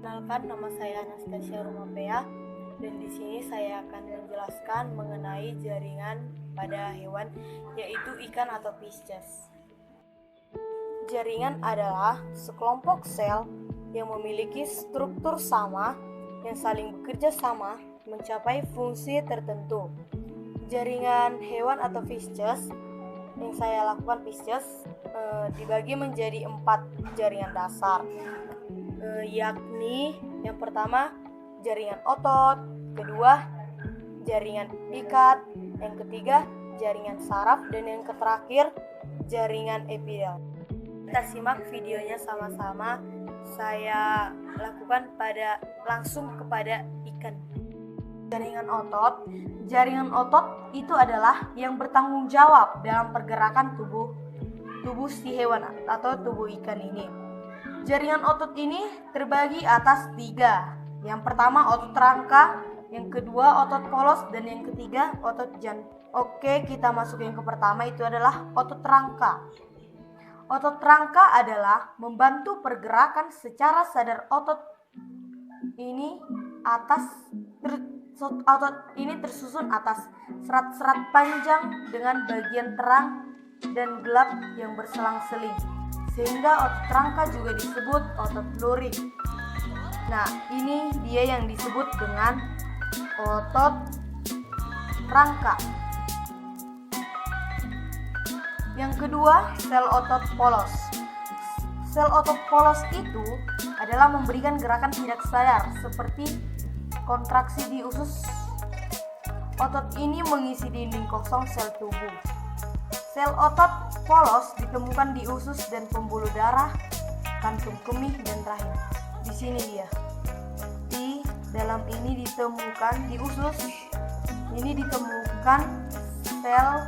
Perkenalkan, nama saya Anastasia Rumapea dan di sini saya akan menjelaskan mengenai jaringan pada hewan, yaitu ikan atau Pisces. Jaringan adalah sekelompok sel yang memiliki struktur sama yang saling bekerja sama mencapai fungsi tertentu. Jaringan hewan atau Pisces yang saya lakukan Pisces dibagi menjadi 4 jaringan dasar, yakni yang pertama jaringan otot, kedua jaringan ikat, yang ketiga jaringan saraf, dan yang terakhir jaringan epidel. Kita simak videonya sama-sama. Saya lakukan langsung kepada ikan. Jaringan otot itu adalah yang bertanggung jawab dalam pergerakan tubuh si hewan atau tubuh ikan ini. Jaringan otot ini terbagi atas 3. Yang pertama otot rangka, yang kedua otot polos, dan yang ketiga otot jantung. Oke, kita masuk yang ke pertama, itu adalah otot rangka. Otot rangka adalah membantu pergerakan secara sadar. Otot ini tersusun atas serat-serat panjang dengan bagian terang dan gelap yang berselang-seling, sehingga otot rangka juga disebut otot luring. Nah, ini dia yang disebut dengan otot rangka. Yang kedua, sel otot polos. Sel otot polos itu adalah memberikan gerakan tidak sadar seperti kontraksi di usus. Otot ini mengisi dinding kosong sel tubuh. Sel otot polos ditemukan di usus dan pembuluh darah, kantung kemih, dan rahim. Di sini dia. Di dalam ini ditemukan di usus. Ini ditemukan sel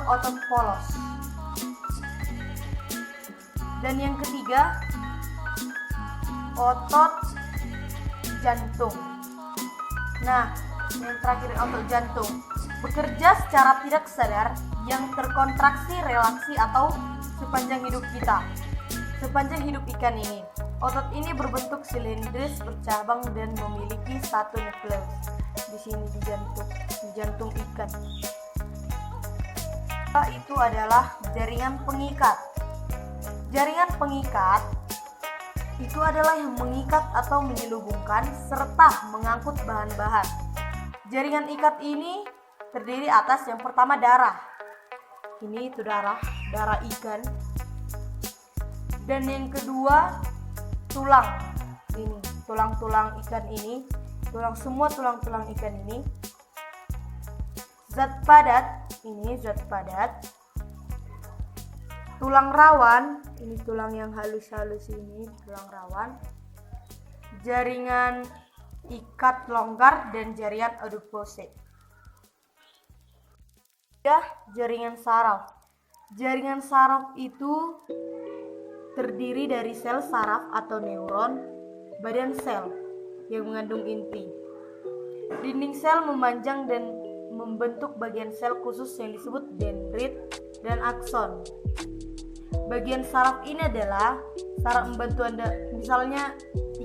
otot polos. Dan yang ketiga, otot jantung. Nah, yang terakhir otot jantung bekerja secara tidak sadar yang terkontraksi relaksi atau sepanjang hidup kita. Sepanjang hidup ikan ini, otot ini berbentuk silindris bercabang dan memiliki satu nukleus. Di sini di jantung ikan. Itu adalah jaringan pengikat. Jaringan pengikat itu adalah yang mengikat atau menyelubungkan serta mengangkut bahan-bahan. Jaringan ikat ini terdiri atas yang pertama darah. Ini itu darah ikan. Dan yang kedua tulang. Ini tulang-tulang ikan ini, semua tulang-tulang ikan ini. Zat padat, ini zat padat. Tulang rawan, ini tulang yang halus-halus ini, tulang rawan. Jaringan ikat longgar dan jaringan adipose. Jaringan saraf. Jaringan saraf itu terdiri dari sel saraf atau neuron, badan sel yang mengandung inti. Dinding sel memanjang dan membentuk bagian sel khusus yang disebut dendrit dan akson. Bagian saraf ini adalah saraf membantu Anda, misalnya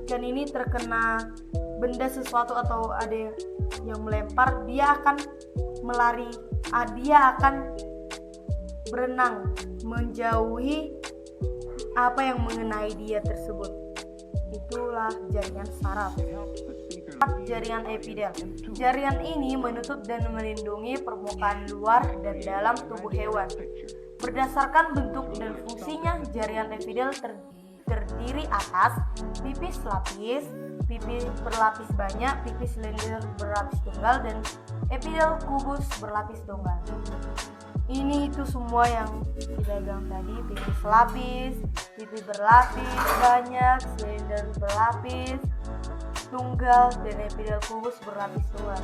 ikan ini terkena benda sesuatu atau ada yang melempar, dia akan berenang menjauhi apa yang mengenai dia tersebut. Itulah jaringan saraf. Jaringan epidel. Jaringan ini menutup dan melindungi permukaan luar dan dalam tubuh hewan. Berdasarkan bentuk dan fungsinya, jaringan epidel terdiri atas pipis lapis, pipis berlapis banyak, pipis silinder berlapis tunggal, dan epidel kubus berlapis tunggal. Ini itu semua yang kita bilang tadi, pipis lapis, pipis berlapis banyak, silinder berlapis tunggal, dan epidel kubus berlapis tunggal.